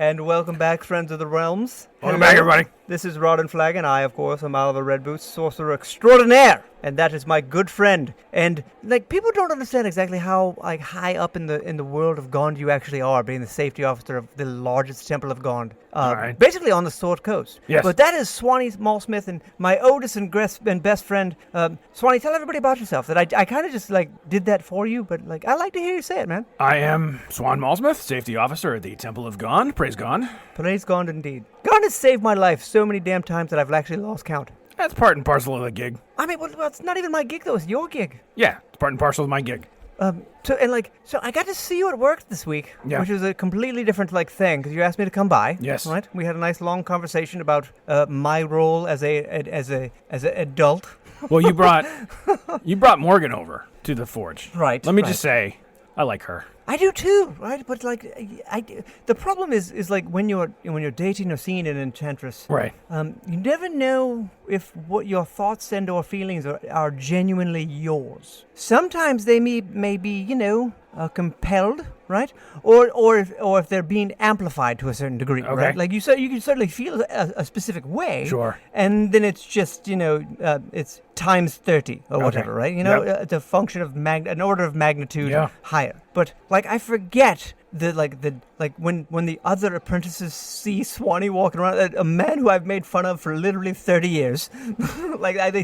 And welcome back, friends of the realms. Welcome back, everybody. This is Rod and Flagon. I, of course, am Oliver Redboots, sorcerer extraordinaire. And that is my good friend. And, people don't understand exactly how, high up in the world of Gond you actually are, being the safety officer of the largest temple of Gond. Right. Basically on the Sword Coast. Yes. But that is Swan Maulsmith and my oldest and best friend. Swanee, tell everybody about yourself. That I kind of just, did that for you, but, I like to hear you say it, man. I am Swan Maulsmith, safety officer at the Temple of Gond. Praise Gond. Praise Gond indeed. Gond has saved my life so many damn times that I've actually lost count. That's part and parcel of the gig. I mean, well, it's not even my gig, though. It's your gig. Yeah, it's part and parcel of my gig. So I got to see you at work this week, Yeah. which is a completely different, thing, because you asked me to come by. Yes. Right? We had a nice long conversation about my role as a adult. Well, you brought Morgan over to the forge. Right, Let me right. just say, I like her. I do too, right? But the problem is when you're dating or seeing an enchantress, Right. You never know if what your thoughts and or feelings are genuinely yours. Sometimes they may be, compelled, right? Or if they're being amplified to a certain degree, Okay. right? Like you can certainly feel a specific way, Sure. and then it's just it's times 30 or Okay. whatever, right? Yep. It's a function of an order of magnitude Yeah. higher. But I forget when the other apprentices see Swanee walking around, a man who I've made fun of for literally 30 years, I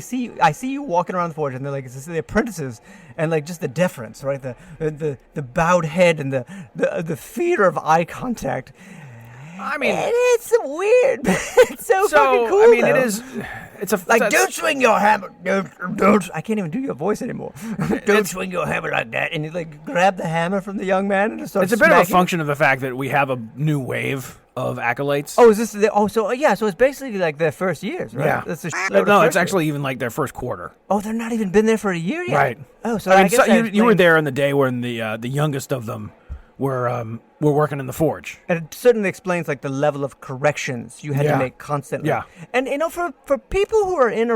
see you walking around the forge, and they're it's the apprentices, and just the deference, right? The bowed head and the fear of eye contact. I mean, And it's weird. It's so fucking cool. I mean, though. it is. It's a Don't swing your hammer. Don't. I can't even do your voice anymore. Don't swing your hammer like that. And you grab the hammer from the young man and just start It's a bit of a smacking it. function of the fact that we have a new wave of acolytes. Oh, is this so it's basically their first years, right? Yeah. That's No, it's actually even their first quarter. Oh, they're not even been there for a year yet. Right. Oh, so I I mean, guess that you were explains- there in the day when the youngest of them were working in the forge. And it certainly explains the level of corrections you had to Yeah. make constantly. Yeah. And for people who are in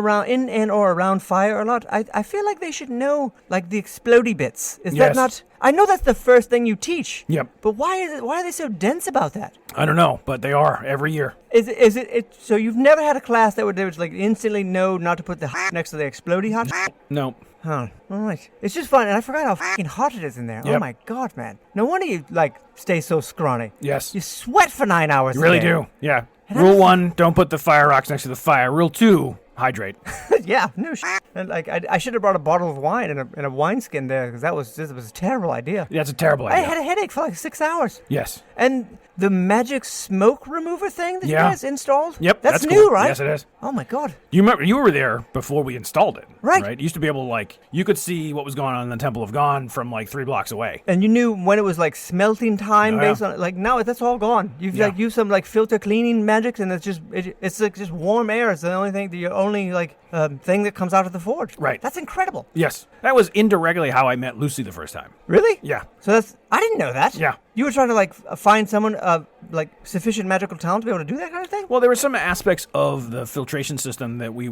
and or around fire a lot, I feel like they should know the explodey bits. Is that Yes. not? I know that's the first thing you teach. Yep. But why are they so dense about that? I don't know, but they are every year. Is it so you've never had a class that would instantly know not to put the next to the explodey hot? No. Huh. All right. It's just fun, and I forgot how fucking hot it is in there. Oh Yep. my god, man. No wonder you stay so scrawny. Yes. You sweat for 9 hours. You really a day. do. Yeah. Rule 1, don't put the fire rocks next to the fire. Rule 2, hydrate. Yeah, no shit. And I should have brought a bottle of wine and a wineskin there, because it was a terrible idea. Yeah, it's a terrible I idea. had a headache for 6 hours. Yes. And the magic smoke remover thing that you Yeah. guys installed? Yep. That's cool. new, right? Yes, it is. Oh my god. You remember you were there before we installed it. Right. Right. You used to be able to you could see what was going on in the Temple of Gond from 3 blocks away. And you knew when it was smelting time Oh, yeah. based on now that's all gone. You've Yeah. used some filter cleaning magics, and it's just warm air. It's the only thing thing that comes out of the forge. Right. That's incredible. Yes. That was indirectly how I met Lucy the first time. Really? Yeah. So I didn't know that. Yeah. You were trying to find someone sufficient magical talent to be able to do that kind of thing? Well, there were some aspects of the filtration system that we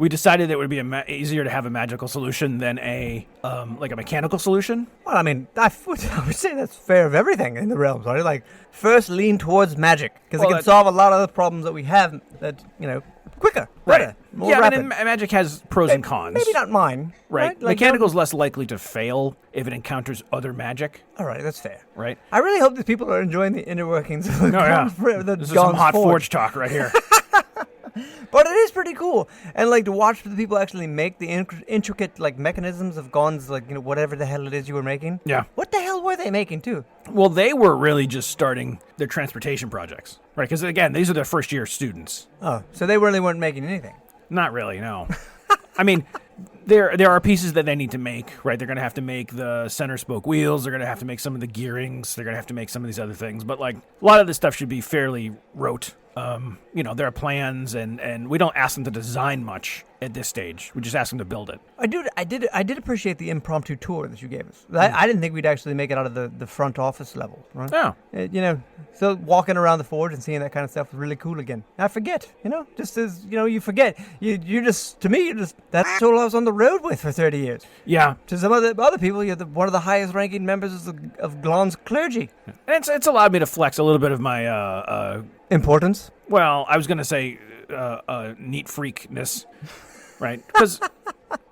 decided that it would be easier to have a magical solution than a mechanical solution. Well, I mean, I would say that's fair of everything in the realms, right? First lean towards magic, because it can solve a lot of the problems that we have that, quicker, better, more yeah, rapid. and magic has pros and cons. Maybe not mine. Right. Mechanical is less likely to fail if it encounters other magic. All right, that's fair. Right. I really hope that people are enjoying the inner workings of the This is some hot forge talk right here. But it is pretty cool, and to watch the people actually make the intricate mechanisms of Gond's whatever the hell it is you were making. Yeah. What the hell were they making too? Well, they were really just starting their transportation projects, right? Because again, these are their first year students. Oh, so they really weren't making anything. Not really, no. I mean, there are pieces that they need to make, right? They're going to have to make the center spoke wheels. They're going to have to make some of the gearings. They're going to have to make some of these other things. But a lot of this stuff should be fairly rote. their plans, and we don't ask them to design much at this stage. We just ask them to build it. I did appreciate the impromptu tour that you gave us. I didn't think we'd actually make it out of the front office level, right? Yeah. So walking around the forge and seeing that kind of stuff was really cool again. I forget, just as, you forget. You just, to me, that's all I was on the road with for 30 years. Yeah. To some other people, you're one of the highest ranking members of Glon's clergy. And it's allowed me to flex a little bit of my... Importance? Well, I was going to say neat freakness, right? Because,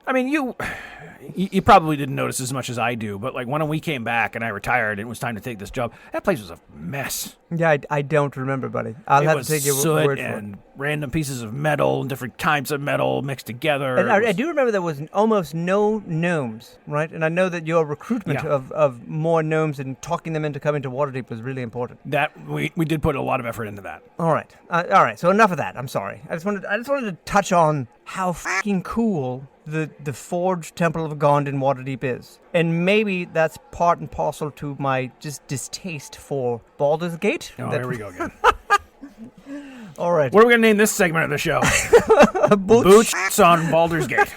I mean, you probably didn't notice as much as I do, but like when we came back and I retired and it was time to take this job, that place was a mess. Yeah, I don't remember, buddy. I'll have to take your word for it. And random pieces of metal, different types of metal mixed together. And I do remember there was almost no gnomes, right? And I know that your recruitment of more gnomes and talking them into coming to Waterdeep was really important. That we did put a lot of effort into that. All right. So enough of that. I'm sorry. I just wanted to touch on how fucking cool the Forge Temple of Gond in Waterdeep is. And maybe that's part and parcel to my just distaste for Baldur's Gate. Oh, here we go again. All right. What are we going to name this segment of the show? Boots on Baldur's Gate.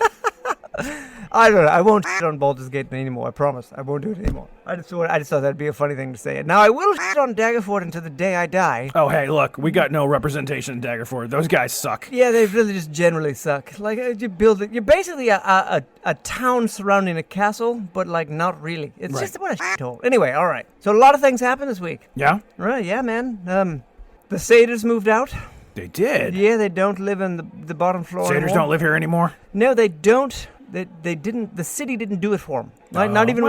I don't know. I won't shit on Baldur's Gate anymore. I promise. I won't do it anymore. I just thought that'd be a funny thing to say. Now, I will shit on Daggerford until the day I die. Oh, hey, look. We got no representation in Daggerford. Those guys suck. Yeah, they really just generally suck. Like, you build it. You're basically a town surrounding a castle, but, like, not really. It's just what a shithole. Anyway, all right. So a lot of things happened this week. Yeah? Right, yeah, man. The satyrs moved out. They did? Yeah, they don't live in the bottom floor Satyrs anymore. don't live here anymore? No, they don't. They didn't. The city didn't do it for them. Right? Not even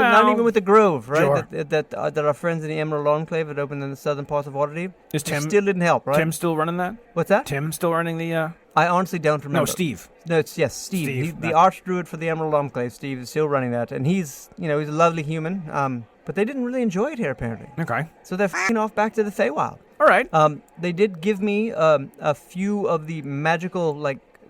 with the Grove, right? Sure. That our friends in the Emerald Enclave that opened in the southern parts of Waterdeep. Tim still didn't help, right? Tim still running that? What's that? Tim still running the? I honestly don't remember. No, Steve. No, it's Steve. Steve, The Archdruid for the Emerald Enclave. Steve is still running that, and he's a lovely human. But they didn't really enjoy it here apparently. Okay. So they're f***ing off back to the Feywild. All right. They did give me a few of the magical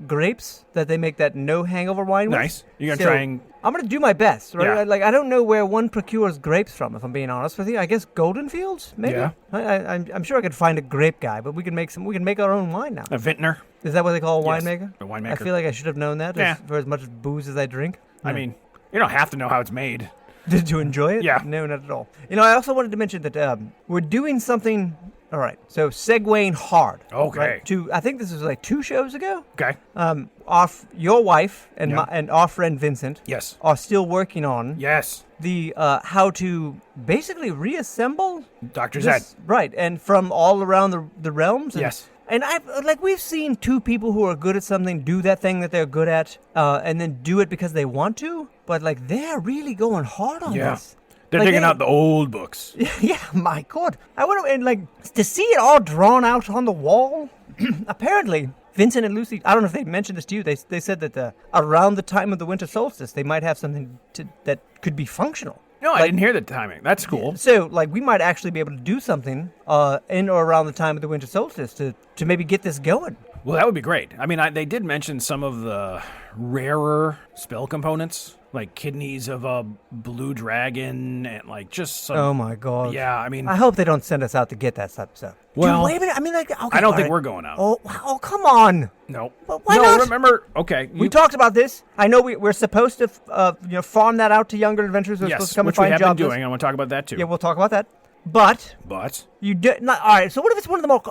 grapes that they make that no hangover wine with. Nice. You're gonna try and... I'm gonna do my best, right? Yeah. I don't know where one procures grapes from, if I'm being honest with you. I guess Golden Fields, maybe. Yeah. I'm sure I could find a grape guy, but we can make our own wine now. A vintner. Is that what they call a Yes, winemaker? a winemaker. I feel like I should have known that for as much booze as I drink. I mean, you don't have to know how it's made. Did you enjoy it? Yeah. No, not at all. I also wanted to mention that we're doing something. All right, so segueing hard. Okay. Right, I think this was 2 shows ago. Okay. Your wife and and our friend Vincent. Yes. Are still working on. Yes. The how to basically reassemble. Dr. Zed. Right, and from all around the realms. Yes. And we've seen 2 people who are good at something do that thing that they're good at, and then do it because they want to. But they're really going hard on this. They're digging out the old books. Yeah, my God. I would have, and to see it all drawn out on the wall. Apparently, Vincent and Lucy, I don't know if they mentioned this to you, they said that around the time of the winter solstice, they might have something that could be functional. No, I didn't hear the timing. That's cool. So, we might actually be able to do something in or around the time of the winter solstice to maybe get this going. Well, that would be great. I mean, they did mention some of the rarer spell components, like kidneys of a blue dragon and just some... Oh my God. Yeah, I mean... I hope they don't send us out to get that type of stuff. Well... Dude, wait a minute. I mean, okay, I don't think we're going out. Oh, come on. No. But why not? Remember... Okay. We talked about this. I know we're supposed to farm that out to younger adventurers who are supposed to come and find jobs. Which we have been doing. I want to talk about that too. Yeah, we'll talk about that. But you did not. All right. So what if it's one of the more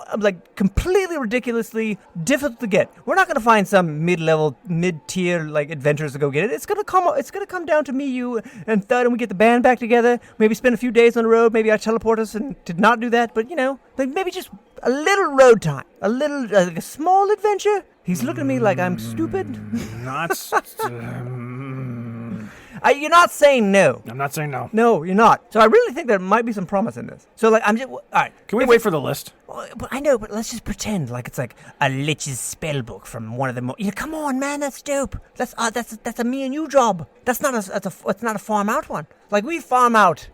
completely ridiculously difficult to get? We're not going to find some mid-tier adventurers to go get it. It's going to come down to me, you, and Thud, and we get the band back together. Maybe spend a few days on the road. Maybe I teleport us and did not do that. But maybe just a little road time, a little a small adventure. He's looking at me like I'm stupid. You're not saying no. I'm not saying no. No, you're not. So I really think there might be some promise in this. So I'm just all right. Can we wait for the list? But I know, but let's just pretend it's a Lich's spell book from one of the. Come on, man, that's dope. That's a me and you job. That's not a farm out one. We farm out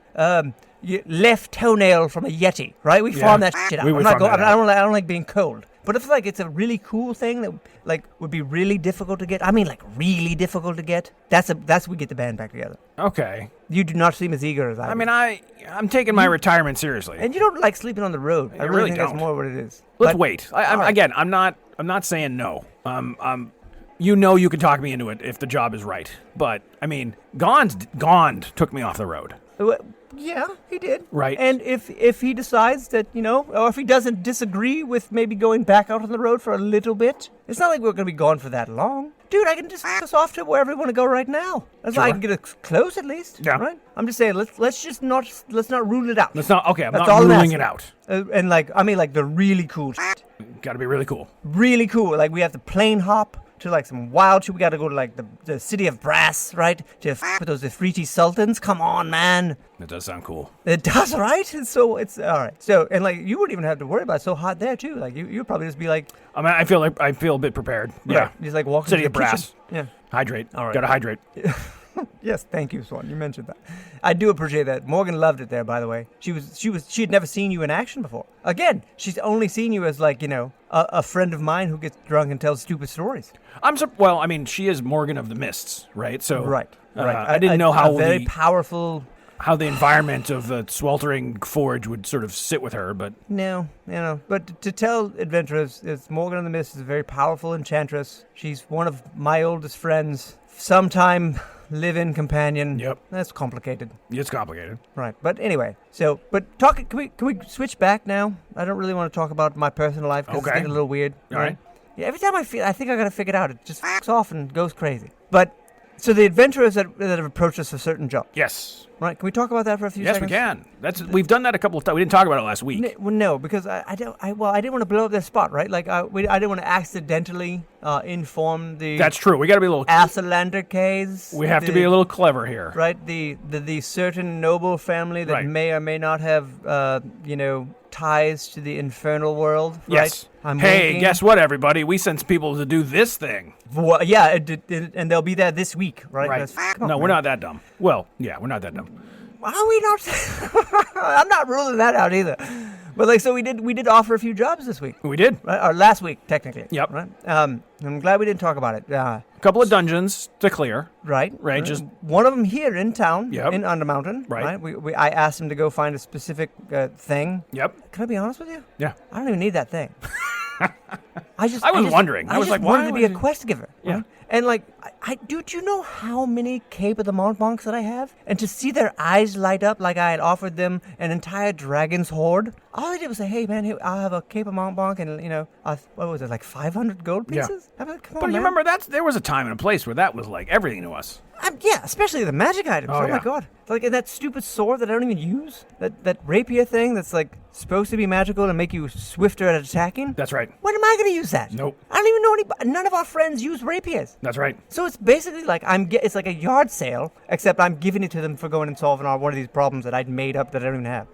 left toenail from a yeti, right? We farm that shit out. We I'm would not farm that out. I don't like being cold. But if like it's a really cool thing that like would be really difficult to get, I mean like really difficult to get, that's we get the band back together. Okay. You do not seem as eager as I do. I mean, I'm taking my retirement seriously. And you don't like sleeping on the road. I really think don't. that's more what it is. Let's But- wait. right. Again, I'm not saying no. You can talk me into it if the job is right. But I mean, Gond took me off the road. Yeah, he did. Right. And if he decides that, or if he doesn't disagree with maybe going back out on the road for a little bit, it's not like we're going to be gone for that long. Dude, I can just f us off to wherever we want to go right now. That's Sure. I can get us close at least. Yeah. Right? I'm just saying, let's not rule it out. Let's not. Okay, I'm That's not all I'm ruling it asking. out. And like, I mean like the really cool shit. Got to be really cool. Really cool. Like we have to plane hop to like some wild shit. We got to go to like the city of brass, right? To f with those Ifriti sultans. Come on, man. That does sound cool. It does, right? And so it's all right. So and like you wouldn't even have to worry about it. It's so hot there too. Like you'd probably just be like, I mean, I feel a bit prepared. Yeah. right, just like walking City to of the brass. kitchen. Yeah. Hydrate. All right. Got to hydrate. Yes, thank you, Swan. You mentioned that. I do appreciate that. Morgan loved it there, by the way. She had never seen you in action before. Again, she's only seen you as like, a friend of mine who gets drunk and tells stupid stories. Well, I mean, she is Morgan of the Mists, right? So Right. I didn't know how a very powerful. how the environment of the sweltering forge would sort of sit with her, but No, but to tell adventurers, it's Morgan of the Mist is a very powerful enchantress. She's one of my oldest friends. Sometime live-in companion. Yep. That's complicated. it's complicated. Right. But anyway, can we switch back now? I don't really want to talk about my personal life because it's Okay. getting a little weird. All right. Yeah, every time I think I got to figure it out, it just f***s off and goes crazy. But so the adventurers that have approached us for certain jobs, Yes. right? Can we talk about that for a few Yes, seconds? we can. We've done that a couple of times. We didn't talk about it last week. No, because I didn't want to blow up their spot, right? Like I didn't want to accidentally inform the That's true. We got to be a little. Asalander case. We have to be a little clever here. right. The certain noble family that Right. may or may not have ties to the infernal world. Yes. Right? I'm Hey, winking. guess what, everybody? We sent people to do this thing. Well, yeah, and they'll be there this week, right? Right. Come on, No, we're man. not that dumb. Well, yeah, we're not that dumb. Are we not? I'm not ruling that out either. But like, so we did offer a few jobs this week, We did. right? Or last week, technically. Yep. Right. I'm glad we didn't talk about it. A couple of dungeons to clear. Right. Right, just- one of them here in town, Yep. in Undermountain. Right. I asked him to go find a specific thing. Yep. Can I be honest with you? Yeah. I don't even need that thing. I was wondering. I was just like, wanted why to be a would you- quest giver. Yeah. Right? And like, do you know how many Cape of the Montblancs that I have? And to see their eyes light up like I had offered them an entire dragon's hoard. All I did was say, hey man, here, I'll have a Cape of Montblanc and what was it, like 500 gold Yeah. pieces? I mean, come on, But you man. remember there was a time and a place where that was like everything to us. Yeah, especially the magic items. Oh, Oh, yeah. my god. Like and that stupid sword that I don't even use. That rapier thing that's like supposed to be magical and make you swifter at attacking. That's right. When am I going to use that? Nope. I don't even know anybody. None of our friends use rapiers. That's right. So it's basically like it's like a yard sale, except I'm giving it to them for going and solving one of these problems that I'd made up that I don't even have.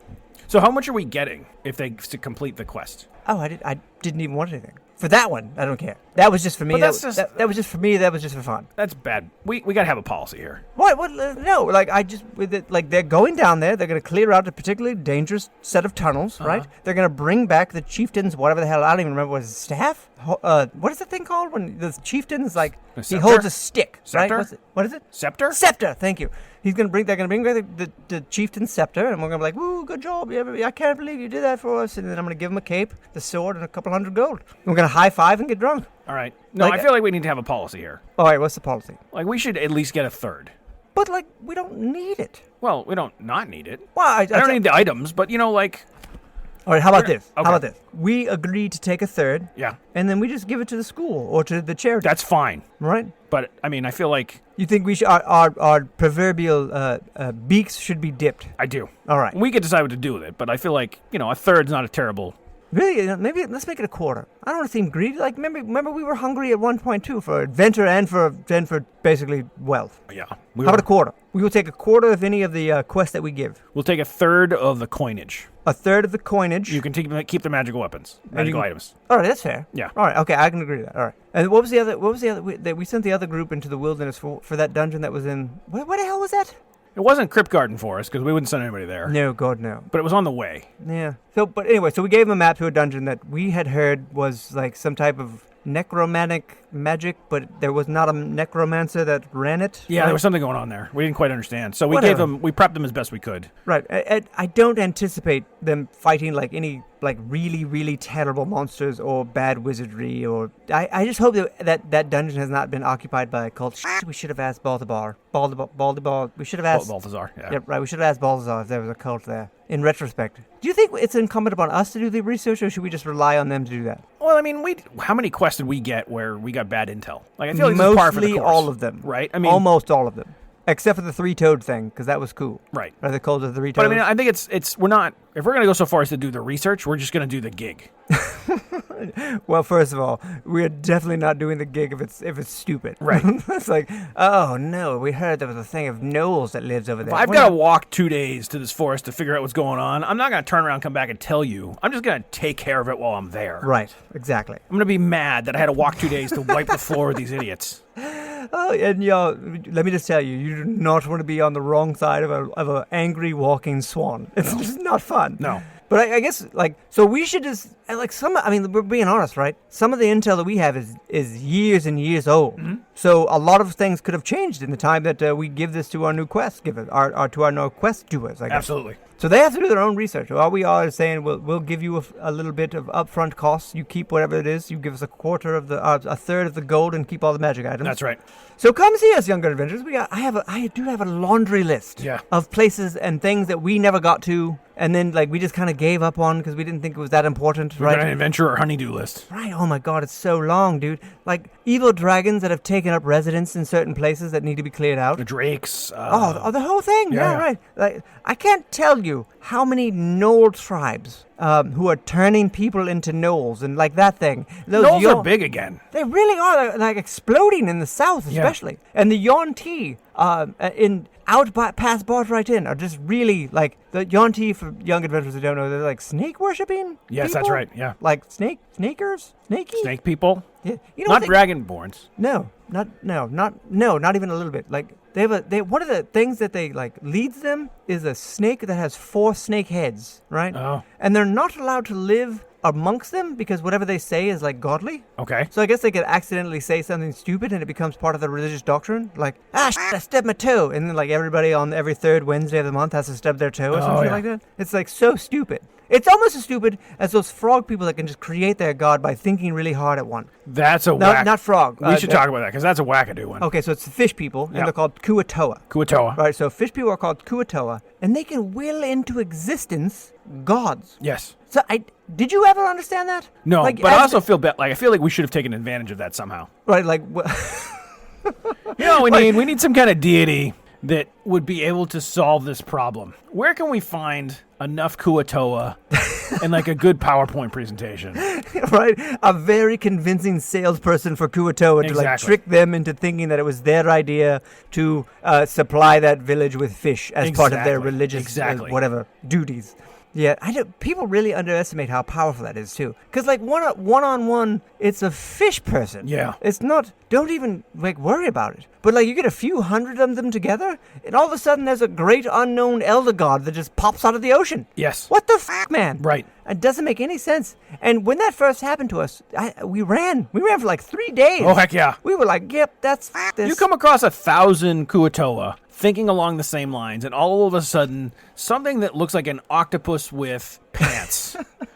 So how much are we getting if they to complete the quest? Oh, I didn't even want anything. For that one, I don't care. That was just for me. But that's that was just for me. That was just for fun. That's bad. We got to have a policy here. What? No, like they're going down there. They're going to clear out a particularly dangerous set of tunnels, right? They're going to bring back the chieftain's whatever the hell. I don't even remember what his staff. What is the thing called when the chieftain's like A he scepter? holds a stick, Scepter? right? What is it? Scepter? Scepter. Thank you. They're going to bring back the chieftain's scepter, and we're going to be like, "Woo, good job! I can't believe you did that for us." And then I'm going to give him a cape, the sword, and a couple $100 gold. And we're going to high five and get drunk. All right. No, Like- I feel like we need to have a policy here. All right, what's the policy? Like we should at least get a third. But like, we don't need it. Well, we don't not need it. Well, I don't need the items, but like All right, how about this? Okay. How about this? We agree to take a third, yeah, and then we just give it to the school or to the charity. that's fine. Right? But I mean, I feel like You think we should our proverbial beaks should be dipped? I do. All right. We could decide what to do with it, but I feel like a third's not a terrible. Really? Maybe let's make it a quarter. I don't want to seem greedy. Like remember we were hungry at 1.2 for adventure and for basically wealth. Yeah. How about a quarter? We will take a quarter of any of the quests that we give. We'll take a third of the coinage. A third of the coinage. You can keep the magical weapons, magical items. All right, that's fair. Yeah. All right. Okay, I can agree to that. All right. And what was the other? We sent the other group into the wilderness for that dungeon that was in. Where the hell was that? It wasn't Crypt Garden Forest, because we wouldn't send anybody there. No, God, no. But it was on the way. Yeah. So, but anyway, so we gave him a map to a dungeon that we had heard was like some type of necromantic magic, but there was not a necromancer that ran it. Yeah, right? there was something going on there. We didn't quite understand. So we prepped them as best we could. Right. I don't anticipate them fighting like any like really, really terrible monsters or bad wizardry, or I just hope that dungeon has not been occupied by a cult. We should have asked Balthazar. We should have asked Balthazar, yeah. Yep, right. We should have asked Balthazar if there was a cult there. In retrospect, do you think it's incumbent upon us to do the research, or should we just rely on them to do that? Well, I mean, how many quests did we get where we got bad intel? Like, I feel like this is par for the mostly course, all of them, right? I mean, almost all of them, except for the three-toed thing, because that was cool. Right. Are they called the three-toed? But I mean, I think it's we're not. If we're gonna go so far as to do the research, we're just gonna do the gig. Well, first of all, we're definitely not doing the gig if it's stupid. Right. It's like, oh no, we heard there was a thing of gnolls that lives over there. If I've got to walk 2 days to this forest to figure out what's going on, I'm not gonna turn around, come back, and tell you. I'm just gonna take care of it while I'm there. Right. Exactly. I'm gonna be mad that I had to walk 2 days to wipe the floor with these idiots. Oh, and y'all, let me just tell you, you do not want to be on the wrong side of a angry walking swan. It's just not fun. No. But I guess, like, so we should just, like, I mean, we're being honest, right? Some of the intel that we have is years and years old. Mm-hmm. So a lot of things could have changed in the time that we give this to our new quest givers, to our new quest doers, I guess. Absolutely. So they have to do their own research. All we are is saying we'll give you a little bit of upfront costs. You keep whatever it is. You give us a third of the gold and keep all the magic items. That's right. So come see us, Young Good Adventurers. I do have a laundry list of places and things that we never got to, and then like we just kind of gave up on because we didn't think it was that important. We've got an adventure or honeydew list. Right. Oh my God, it's so long, dude. Like evil dragons that have taken up residence in certain places that need to be cleared out. The drakes. The whole thing. Yeah, right. Like I can't tell you how many gnoll tribes who are turning people into gnolls and like that thing. Gnolls are big again. They really are. They're, like exploding in the south, especially. Yeah. And the Yuan-Ti past Bartright are just really like the Yuan-Ti, for young adventurers who don't know, they're like snake worshipping. Yes, people? That's right. Yeah. Like snakers, snaky. Snake people. Yeah. You know, not dragonborns. No, not even a little bit. Like they one of the things that they like leads them is a snake that has 4 snake heads, right? Oh. And they're not allowed to live amongst them because whatever they say is like godly. Okay. So I guess they could accidentally say something stupid and it becomes part of the religious doctrine. Like, I stubbed my toe. And then like everybody on every third Wednesday of the month has to stub their toe or something like that. It's like so stupid. It's almost as stupid as those frog people that can just create their god by thinking really hard at one. That's a whack. Not frog. We should talk about that because that's a wackadoo one. Okay, so it's the fish people, and they're called Kuatoa. Kuatoa. Right, so fish people are called Kuatoa, and they can will into existence gods. Yes. So did you ever understand that? No, like, but I also feel I feel like we should have taken advantage of that somehow. Right, like you know, we need some kind of deity that would be able to solve this problem. Where can we find enough Kuatoa and like a good PowerPoint presentation? Right? A very convincing salesperson for Kuatoa to like trick them into thinking that it was their idea to supply that village with fish as part of their religious whatever duties. Yeah, people really underestimate how powerful that is too. Because like one-on-one, it's a fish person. Yeah. It's not, don't even like worry about it. But like you get a few hundred of them together, and all of a sudden there's a great unknown elder god that just pops out of the ocean. Yes. What the f***, man? Right. It doesn't make any sense. And when that first happened to us, we ran. We ran for like 3 days. Oh, heck yeah. We were like, yep, that's this. You come across 1,000 Kuatoa thinking along the same lines, and all of a sudden, something that looks like an octopus with pants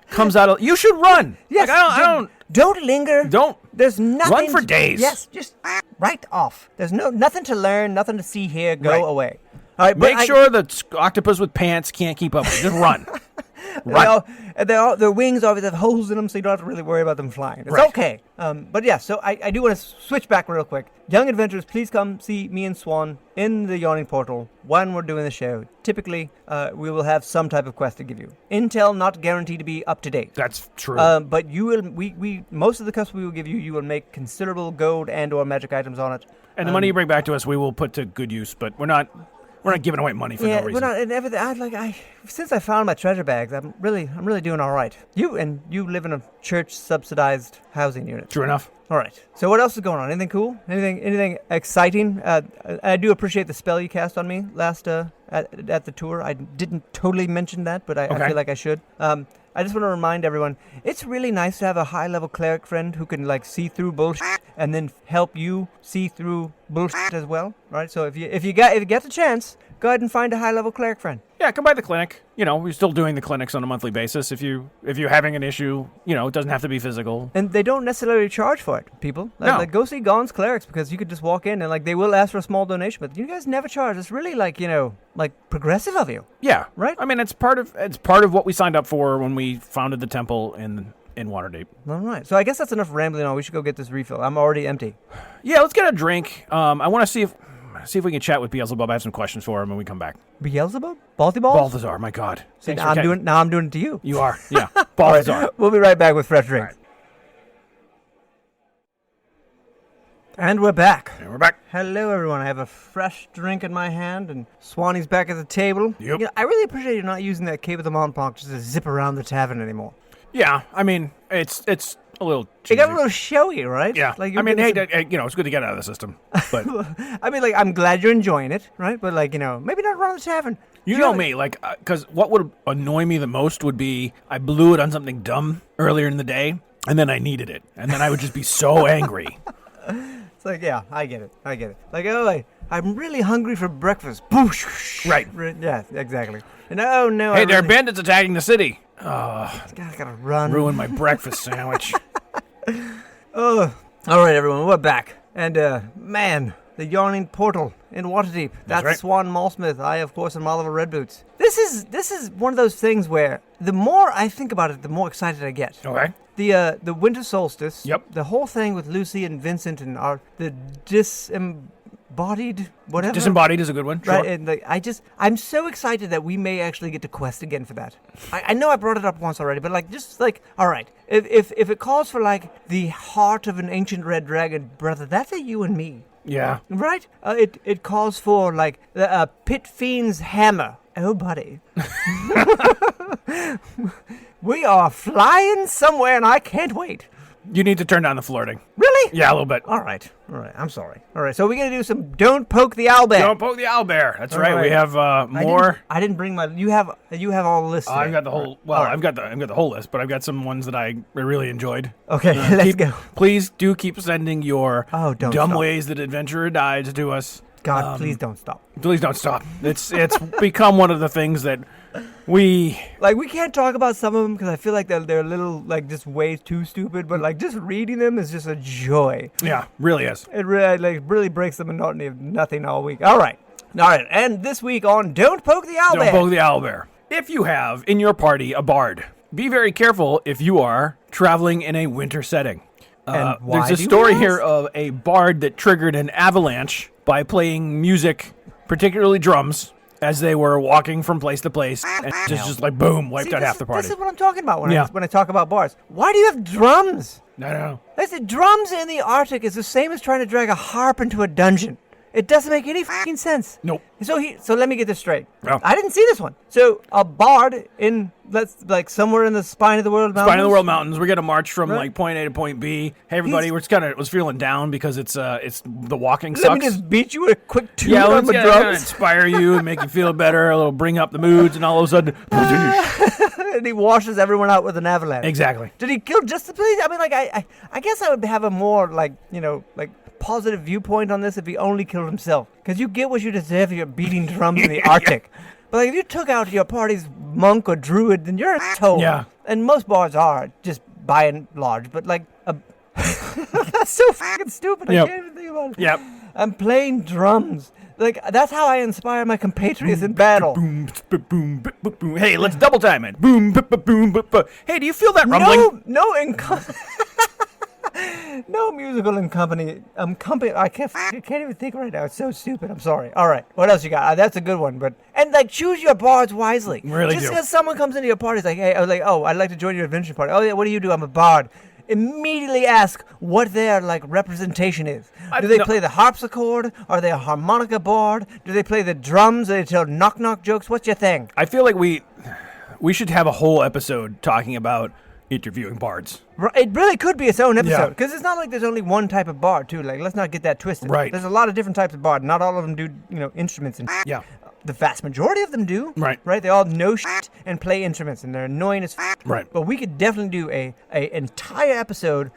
comes out of... You should run! Yes, like, don't linger. There's nothing... Run for days. Yes, just right off. There's nothing to learn, nothing to see here. Go away. All right, make sure the octopus with pants can't keep up with you. Just run. Run. Their wings always have holes in them, so you don't have to really worry about them flying. It's okay. But yeah, so I do want to switch back real quick. Young adventurers, please come see me and Swan in the Yawning Portal when we're doing the show. Typically, we will have some type of quest to give you. Intel not guaranteed to be up to date. That's true. But you will. We most of the quests we will give you, you will make considerable gold and/or magic items on it. And the money you bring back to us, we will put to good use. But we're not We're not giving away money for no Yeah, reason. we're not, and everything. Since I found my treasure bags, I'm really doing all right. You live in a church-subsidized housing unit. True enough. All right. So what else is going on? Anything cool? Anything exciting? I do appreciate the spell you cast on me last at the tour. I didn't totally mention that, but I feel like I should. I just want to remind everyone, it's really nice to have a high-level cleric friend who can like see through bullshit and then help you see through bullshit as well, right? So if you get the chance, go ahead and find a high-level cleric friend. Yeah, come by the clinic. We're still doing the clinics on a monthly basis. If you're having an issue, it doesn't have to be physical. And they don't necessarily charge for it, people. Like go see Gon's Clerics because you could just walk in and like they will ask for a small donation, but you guys never charge. It's really like progressive of you. Yeah, right. I mean, it's part of what we signed up for when we founded the temple in Waterdeep. All right. So I guess that's enough rambling on. We should go get this refill. I'm already empty. Yeah, let's get a drink. I want to see if we can chat with Beelzebub. I have some questions for him when we come back. Beelzebub? Baltiball? Balthazar, my God. See, now I'm doing it to you. You are, yeah. Balthazar. Right. We'll be right back with fresh drinks. Right. And we're back. Hello, everyone. I have a fresh drink in my hand, and Swanee's back at the table. Yep. I really appreciate you not using that Cape of the Montblanc just to zip around the tavern anymore. Yeah, I mean, it's a little cheesy. It got a little showy, right? Yeah. Hey, it's good to get out of the system. But I mean, I'm glad you're enjoying it, right? But, maybe not around the tavern. You know me, because what would annoy me the most would be I blew it on something dumb earlier in the day, and then I needed it. And then I would just be so angry. It's like, yeah, I get it. Like, I'm really hungry for breakfast. Boosh. Right. Yeah, exactly. And oh, no. Hey, there are bandits attacking the city. I gotta run. Ruin my breakfast sandwich. Oh, all right, everyone, we're back. And, man, the Yawning Portal in Waterdeep. That's right. Swan Maulsmith. I, of course, am Oliver Redboots. This is one of those things where the more I think about it, the more excited I get. Okay. The winter solstice. Yep. The whole thing with Lucy and Vincent and the disembodied whatever. Disembodied is a good one. Sure. Right. And I'm so excited that we may actually get to quest again for that. I know I brought it up once already, but all right. If it calls for the heart of an ancient red dragon, brother, that's a you and me. Yeah. Right? It calls for the pit fiend's hammer. Oh, buddy. We are flying somewhere, and I can't wait. You need to turn down the flirting. Really? Yeah, a little bit. All right. I'm sorry. All right. So we're going to do some Don't Poke the Owlbear. Don't Poke the Owlbear. That's right. We have more. I didn't bring my. You have all the lists. I've got the whole. Well, right. I've got the whole list, but I've got some ones that I really enjoyed. Okay, let's go. Please do keep sending your dumb stop. Ways that adventurer dies to us. God, please don't stop. Please don't stop. It's become one of the things that we can't talk about some of them because I feel like they're a little just way too stupid. But just reading them is just a joy. Yeah, really is. It really breaks the monotony of nothing all week. All right. And this week on Don't Poke the Owlbear. Don't Poke the Owlbear. If you have in your party a bard, be very careful if you are traveling in a winter setting. And why there's a story here of a bard that triggered an avalanche by playing music, particularly drums, as they were walking from place to place, and just boom, wiped out half the party. This is what I'm talking about when I talk about bards. Why do you have drums? No. Listen, drums in the Arctic is the same as trying to drag a harp into a dungeon. It doesn't make any fucking sense. Nope. So let me get this straight. Oh. I didn't see this one. So a bard in somewhere in the spine of the world mountains. Spine of the world mountains. We're gonna march from point A to point B. Hey everybody, we're just was feeling down because it's the walking sucks. Let me just beat you with a quick tune let's on the drums. Inspire you and make you feel better. A little bring up the moods, and all of a sudden, and he washes everyone out with an avalanche. Exactly. Did he kill just the police? I mean, I guess I would have a more positive viewpoint on this if he only killed himself. Because you get what you deserve if you're beating drums in the Arctic. But if you took out your party's monk or druid, then you're a toad. Yeah. And most bards are, just by and large. But that's so fucking stupid. Yep. I can't even think about it. Yep. I'm playing drums. That's how I inspire my compatriots in battle. Boom, boom, boom, boom. Hey, let's double time it. Boom, boom, boom. Hey, do you feel that rumbling? No musical company. I can't even think right now. It's so stupid. I'm sorry. All right, what else you got? That's a good one. Choose your bards wisely. Really Just do. because someone comes into your party, it's like, hey, I'd like to join your adventure party. Oh yeah, what do you do? I'm a bard. immediately ask what their like representation is. Do they play the harpsichord? Are they a harmonica bard? Do they play the drums? Do they tell knock-knock jokes? What's your thing? I feel like we should have a whole episode talking about interviewing bards. It really could be its own episode, because it's not like there's only one type of bard, too. Like, let's not get that twisted. Right. There's a lot of different types of bard. Not all of them do, instruments and Yeah. The vast majority of them do. Right. Right? They all know shit and play instruments, and they're annoying as Right. But we could definitely do a entire episode,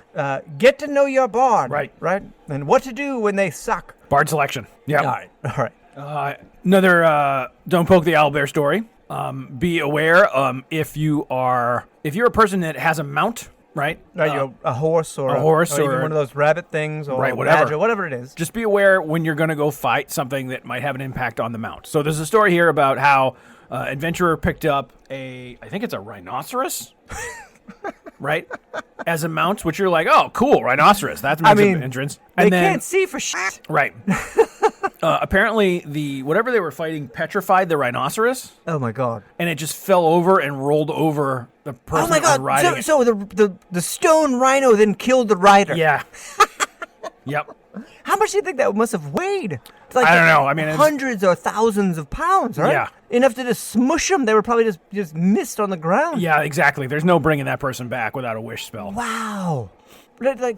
get to know your bard. Right. Right? And what to do when they suck. Bard selection. Yeah. All right. Another Don't Poke the Owlbear story. Be aware if you're a person that has a mount, right? A horse or or even one of those rabbit things or right, a whatever. badger, whatever it is. Just be aware when you're going to go fight something that might have an impact on the mount. So there's a story here about how adventurer picked up I think it's a rhinoceros, right, as a mount, which you're like, oh, cool, rhinoceros. That's an entrance. And they can't see for shit. Right. Apparently, whatever they were fighting petrified the rhinoceros. Oh my god! And it just fell over and rolled over the person. Oh my god! Riding it. So the stone rhino then killed the rider. Yeah. Yep. How much do you think that must have weighed? It's like I don't know. I mean, hundreds or thousands of pounds, right? Yeah. Enough to just smush them. They were probably just missed on the ground. Yeah, exactly. There's no bringing that person back without a wish spell. Wow.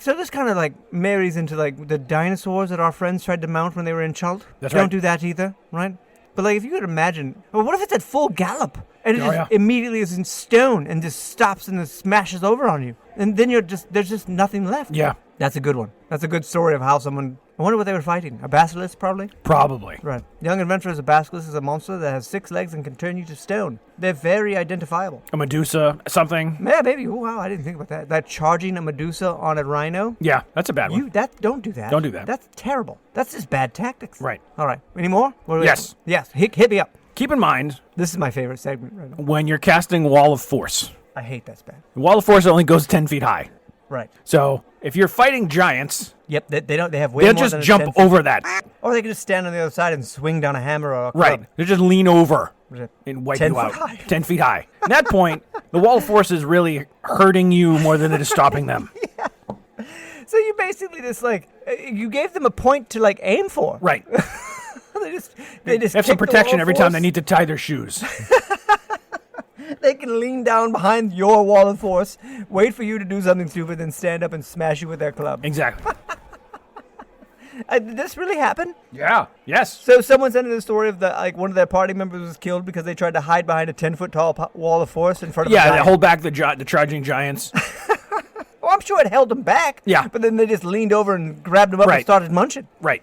So this kind of like marries into like the dinosaurs that our friends tried to mount when they were in Chult. That's right. Don't do that either, right? But like if you could imagine, well, what if it's at full gallop and it just yeah. immediately is in stone and just stops and just smashes over on you, and then there's just nothing left. Yeah. That's a good one. That's a good story of how someone. I wonder what they were fighting. A basilisk, probably? Probably. Right. Young Adventurer's a basilisk is a monster that has 6 legs and can turn you to stone. They're very identifiable. A Medusa, something. Yeah, maybe. Oh, wow, I didn't think about that. That charging a Medusa on a rhino? Yeah, that's a bad one. Don't do that. Don't do that. That's terrible. That's just bad tactics. Right. All right. Any more? Yes. Yes. Hit me up. Keep in mind, This is my favorite segment right now. when you're casting Wall of Force, I hate that spell. the Wall of Force only goes 10 feet high. Right. So if you're fighting giants, Yep. They have way they'll more just than a jump 10 feet. over that. Or they can just stand on the other side and swing down a hammer or a club. Right. They just lean over What is it? and wipe 10 you out. feet high. 10 feet high. At that point, the Wall of Force is really hurting you more than it is stopping them. So you basically just like you gave them a point to like aim for. Right. they just Have some kick the protection wall every of time they force. need to tie their shoes. They can lean down behind your wall of force, wait for you to do something stupid, then stand up and smash you with their club. Exactly. Did this really happen? Yeah. Yes. So someone sent in a story of one of their party members was killed because they tried to hide behind a 10-foot tall wall of force in front of. Yeah, a they giant. hold back the charging giants. Well, I'm sure it held them back. Yeah. But then they just leaned over and grabbed them up and Right. started munching. Right.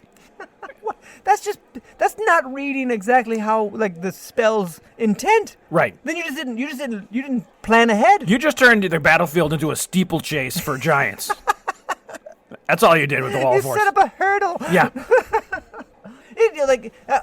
That's not reading exactly how like the spell's intent. Right. Then you didn't plan ahead. You just turned the battlefield into a steeplechase for giants. That's all you did with the Wall You of Force. set up a hurdle. Yeah.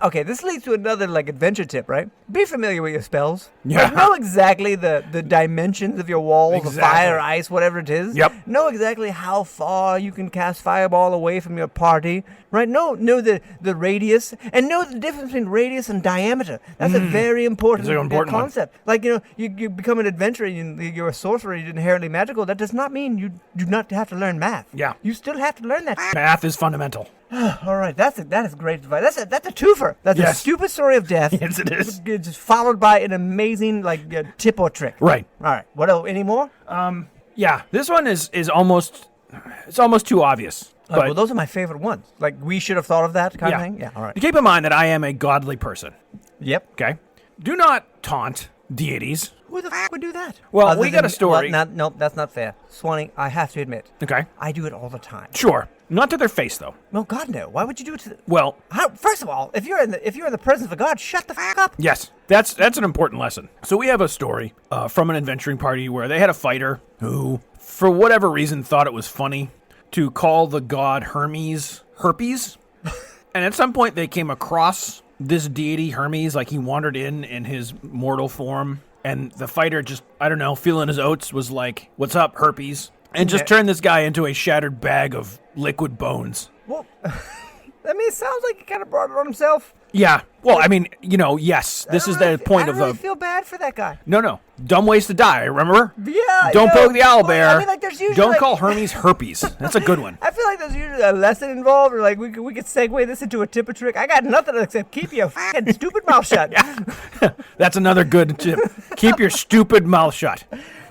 Okay, this leads to another adventure tip, right? Be familiar with your spells. Yeah. Like, know exactly the dimensions of your walls, of Exactly. fire, ice, whatever it is. Yep. Know exactly how far you can cast fireball away from your party, right? Know the radius, and know the difference between radius and diameter. That's a very important, It's an important one. concept. Like, you become an adventurer, you're a sorcerer, you're inherently magical. That does not mean you do not have to learn math. Yeah. You still have to learn that. Math is fundamental. All right, that is great advice. That's a twofer. That's a Yes. stupid story of death. Yes, it is. Just followed by an amazing tip or trick. Right. All right. What else? Any more? Yeah. This one is almost too obvious. But Well, those are my favorite ones. Like we should have thought of that kind of yeah. thing. Yeah. All right. Keep in mind that I am a godly person. Yep. Okay. Do not taunt deities. Who the fuck would do that? Well, Other we got a than- story. Well, no, that's not fair, Swanee. I have to admit, Okay. I do it all the time. Sure. Not to their face though. No, God, no. Why would you do it to? Well, First of all, if you're in the presence of a god, shut the fuck up. yes, that's an important lesson. So we have a story from an adventuring party where they had a fighter who, for whatever reason, thought it was funny to call the god Hermes Herpes, and at some point they came across this deity Hermes, like he wandered in his mortal form, and the fighter just, I don't know, feeling his oats, was like, "What's up, Herpes?" And just turned this guy into a shattered bag of liquid bones. Well, I mean, it sounds like he kind of brought it on himself. Yeah. Well, I mean, yes, this is the point of the. I don't really feel bad for that guy. No. Dumb ways to die, remember? Yeah. Don't poke the owlbear. I mean, like, there's usually, don't call Hermes herpes. That's a good one. I feel like there's usually a lesson involved, or like we could segue this into a tip or trick. I got nothing except keep your fucking stupid mouth shut. That's another good tip. Keep your stupid mouth shut.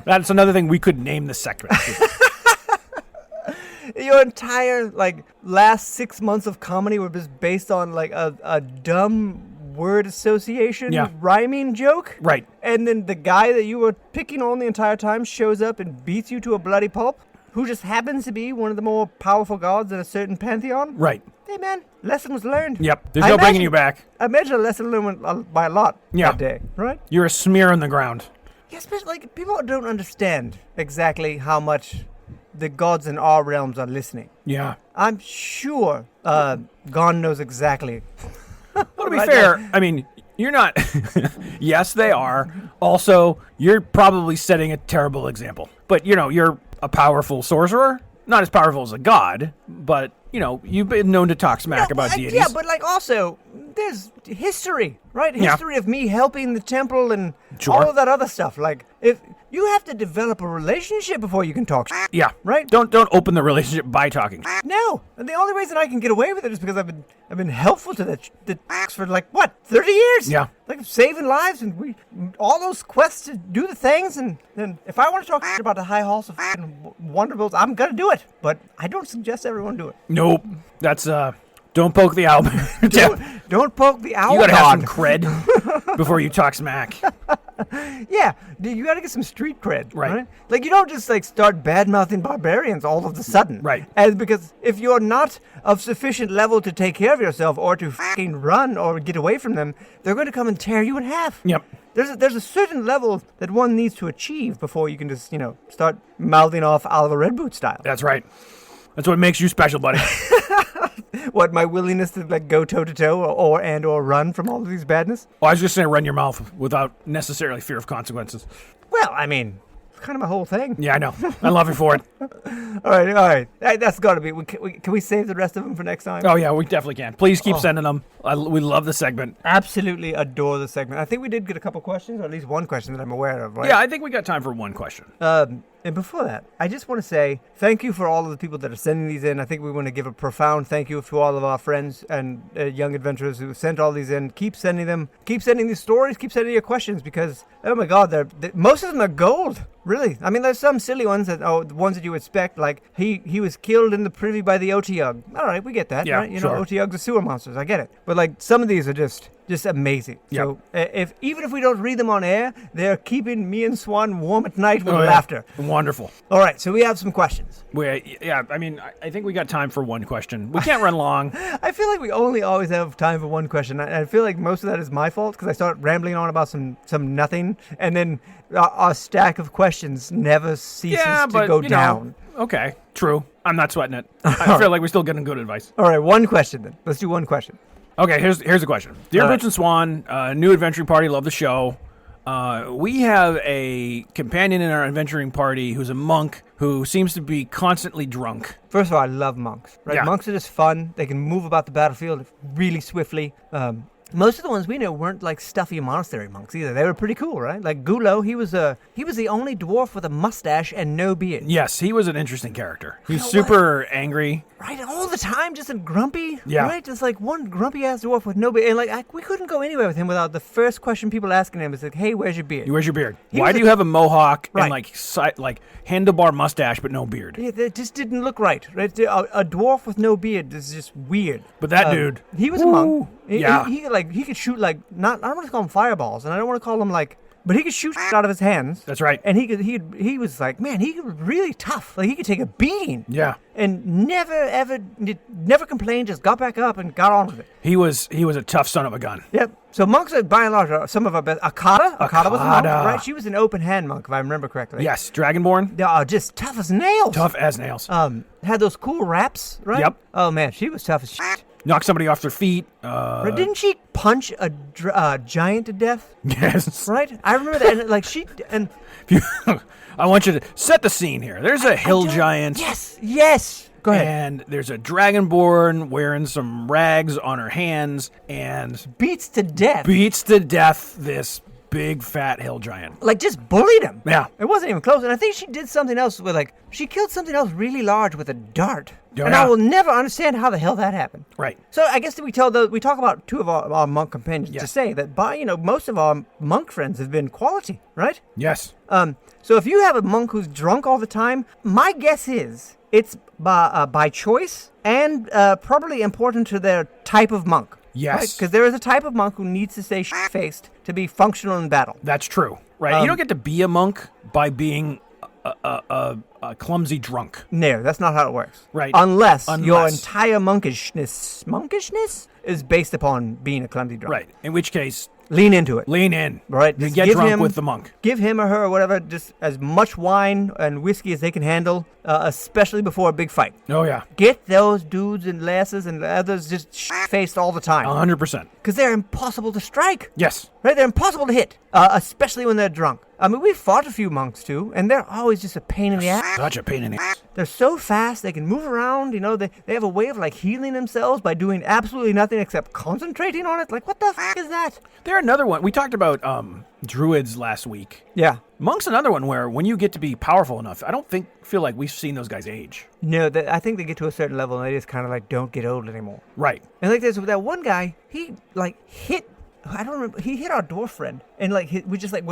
That's another thing we could name the segment. Your entire last 6 months of comedy were just based on a dumb word association rhyming joke. Right. And then the guy that you were picking on the entire time shows up and beats you to a bloody pulp, who just happens to be one of the more powerful gods in a certain pantheon. Right. Hey, man, lesson was learned. Yep. There's no bringing you back. I imagine a lesson learned by a lot that day, right? You're a smear on the ground. Yeah, especially people don't understand exactly how much the gods in our realms are listening. Yeah. I'm sure Gon knows exactly. Well, to be fair, I mean, you're not... Yes, they are. Also, you're probably setting a terrible example. But, you're a powerful sorcerer. Not as powerful as a god, but, you've been known to talk smack about deities. Yeah, but, also, there's history, right? History of me helping the temple and all of that other stuff. If you have to develop a relationship before you can talk shit. Yeah. Right? Don't open the relationship by talking shit. No. And the only reason I can get away with it is because I've been helpful to the for 30 years? Yeah. Saving lives and all those quests to do the things, and then if I want to talk shit about the high halls of Wonderbolts, I'm gonna do it. But I don't suggest everyone do it. Nope. That's don't poke the owlbear. Don't poke the owl. You gotta have some cred before you talk smack. Yeah, you gotta get some street cred, right? You don't just start bad-mouthing barbarians all of a sudden, right? Because if you're not of sufficient level to take care of yourself or to fucking run or get away from them, they're going to come and tear you in half. Yep. There's a certain level that one needs to achieve before you can just start mouthing off Oliver Redboots style. That's right. That's what makes you special, buddy. What, my willingness to go toe-to-toe or run from all of these badness? Oh, I was just saying run your mouth without necessarily fear of consequences. Well, I mean, it's kind of my whole thing. Yeah, I know. I love you for it. All right. That's got to be. Can we save the rest of them for next time? Oh, yeah, we definitely can. Please keep sending them. We love the segment. Absolutely adore the segment. I think we did get a couple questions, or at least one question that I'm aware of, right? Yeah, I think we got time for one question. And before that, I just want to say thank you for all of the people that are sending these in. I think we want to give a profound thank you to all of our friends and young adventurers who sent all these in. Keep sending them. Keep sending these stories. Keep sending your questions because, oh my God, most of them are gold. Really. I mean, there's some silly ones the ones that you expect, like he was killed in the privy by the Otyugh. All right, we get that, right? Sure. Otyughs are sewer monsters. I get it. But some of these are just amazing. Yep. So even if we don't read them on air, they're keeping me and Swan warm at night with laughter. Wonderful. All right, so we have some questions. I think we got time for one question. We can't run long. I feel like we only always have time for one question. I feel like most of that is my fault because I start rambling on about some nothing, and then our stack of questions never ceases to go down. Okay, true. I'm not sweating it. I feel like we're still getting good advice. All right, one question then. Let's do one question. Okay, here's a question. Dear Boots and Swan, new adventuring party, love the show. We have a companion in our adventuring party who's a monk who seems to be constantly drunk. First of all, I love monks. Right? Yeah. Monks are just fun. They can move about the battlefield really swiftly. Most of the ones we know weren't stuffy monastery monks either. They were pretty cool, right? Like Gulo, he was the only dwarf with a mustache and no beard. Yes, he was an interesting character. He was super angry. Right, all the time, just a grumpy. Yeah. Right, just one grumpy ass dwarf with no beard. And we couldn't go anywhere with him without the first question people asking him is hey, where's your beard? Where's your beard? Why do you have a mohawk and handlebar mustache but no beard? Yeah, that just didn't look right. Right, a dwarf with no beard is just weird. But that dude, he was a monk. Yeah. He could shoot I don't want to call them fireballs, and I don't want to call them but he could shoot out of his hands. That's right. And he was man, he was really tough. He could take a beating. Yeah. And never complained, just got back up and got on with it. He was a tough son of a gun. Yep. So monks are by and large some of our best. Akata was a monk, right? She was an open hand monk, if I remember correctly. Yes, Dragonborn. They are just tough as nails. Tough as nails. Had those cool raps, right? Yep. Oh man, she was tough as shit. Knock somebody off their feet. Right, didn't she punch a giant to death? Yes. Right? I remember that. I want you to set the scene here. There's a hill giant. Yes. Go ahead. And there's a dragonborn wearing some rags on her hands and Beats to death. beats to death this big fat hill giant. Like, just bullied him. Yeah. It wasn't even close. And I think she did something else with, like, she killed something else really large with a dart. Oh, and yeah. I will never understand how the hell that happened. Right. So I guess we talk about two of our monk companions to Yes. say that most of our monk friends have been quality, right? Yes. So if you have a monk who's drunk all the time, my guess is it's by choice and probably important to their type of monk. Yes. Because there is a type of monk who needs to stay shit-faced to be functional in battle. That's true. Right. You don't get to be a monk by being a clumsy drunk. No, that's not how it works. Right. Unless your entire monkishness is based upon being a clumsy drunk. Right. In which case, Lean into it. lean in. Right. And Just get give drunk him- with the monk. Give him or her or whatever just as much wine and whiskey as they can handle, especially before a big fight. Oh, yeah. Get those dudes and lasses and others just faced all the time. 100%. Because they're impossible to strike. Yes. Right? They're impossible to hit, especially when they're drunk. I mean, we've fought a few monks too, and they're always just a pain in the ass. Such a pain in the ass. They're so fast, they can move around, they have a way of like healing themselves by doing absolutely nothing except concentrating on it. Like, what the f*** is that? They're another one. We talked about druids last week. Yeah. Monk's another one where when you get to be powerful enough, I don't feel like we've seen those guys age. No, I think they get to a certain level and they just kind of like don't get old anymore. Right. And like there's that one guy, he like hit, I don't remember, he hit our dwarf friend and like it was just like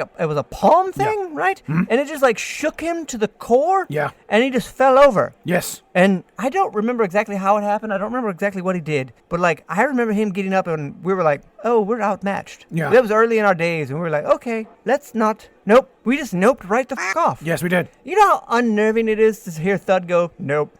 a palm thing, right? Mm-hmm. And it just like shook him to the core. Yeah. And he just fell over. Yes. And I don't remember exactly how it happened. I don't remember exactly what he did. But, like, I remember him getting up and we were like, oh, we're outmatched. Yeah. That was early in our days. And we were like, okay, let's not. Nope. We just noped right the f*** off. Yes, we did. You know how unnerving it is to hear Thud go, nope,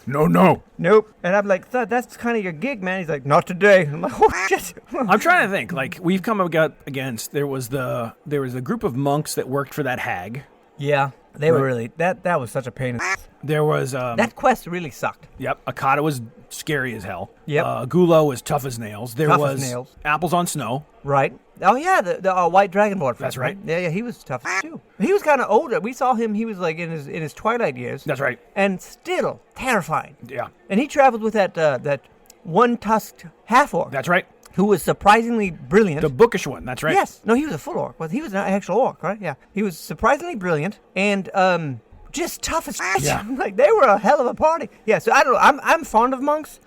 No. nope. And I'm like, Thud, that's kind of your gig, man. He's like, not today. I'm like, oh, shit. I'm trying to think. Like, we've come up against, there was a group of monks that worked for that hag. Yeah. They were really, that was such a pain in the ass. There was... That quest really sucked. Yep. Akata was scary as hell. Yep. Gulo was tough as nails. There Tough was as nails. Apples on Snow. Right. Oh, yeah, the white dragonborn. That's right. Yeah, he was tough too. He was kind of older. We saw him, he was like in his twilight years. That's right. And still terrifying. Yeah. And he traveled with that one-tusked half-orc. That's right. Who was surprisingly brilliant. The bookish one. That's right. Yes. No, he was a full orc. Well, he was an actual orc, right? Yeah. He was surprisingly brilliant and just tough as shit. Yeah. Like, they were a hell of a party. Yeah, so I don't know. I'm fond of monks.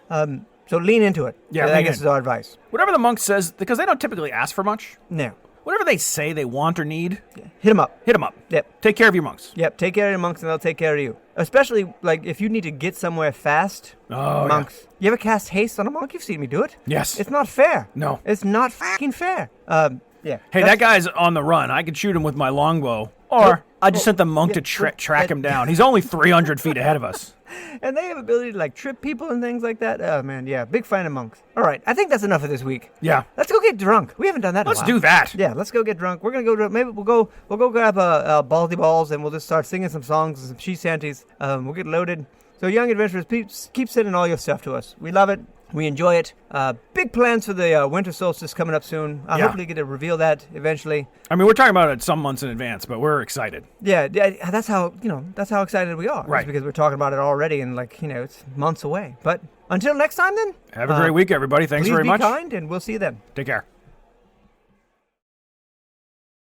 So lean into it. Yeah, I lean guess in. is our advice. Whatever the monk says, because they don't typically ask for much, No. whatever they say they want or need, Hit him up. hit them up. Yep. Take care of your monks. Yep, take care of your monks and they'll take care of you. Especially, like, if you need to get somewhere fast, Oh, monks. You ever cast haste on a monk? You've seen me do it. Yes. It's not fair. No. It's not fucking fair. Yeah. Hey, that guy's on the run. I could shoot him with my longbow. Or I just sent the monk to track him down. He's only 300 feet ahead of us. And they have ability to, like, trip people and things like that. Oh, man, yeah. Big fan of monks. All right, I think that's enough of this week. Yeah. Let's go get drunk. We haven't done that in a Let's while. do that. Yeah, let's go get drunk. We're going to go, maybe we'll go grab Baldy Balls and we'll just start singing some songs and some she shanties. We'll get loaded. So, young adventurers, please keep sending all your stuff to us. We love it. We enjoy it. Big plans for the winter solstice coming up soon. I hopefully get to reveal that eventually. I mean, we're talking about it some months in advance, but we're excited. Yeah, that's how excited we are. Right. It's because we're talking about it already and it's months away. But until next time then. Have a great week, everybody. Thanks very much. Please be kind and we'll see you then. Take care.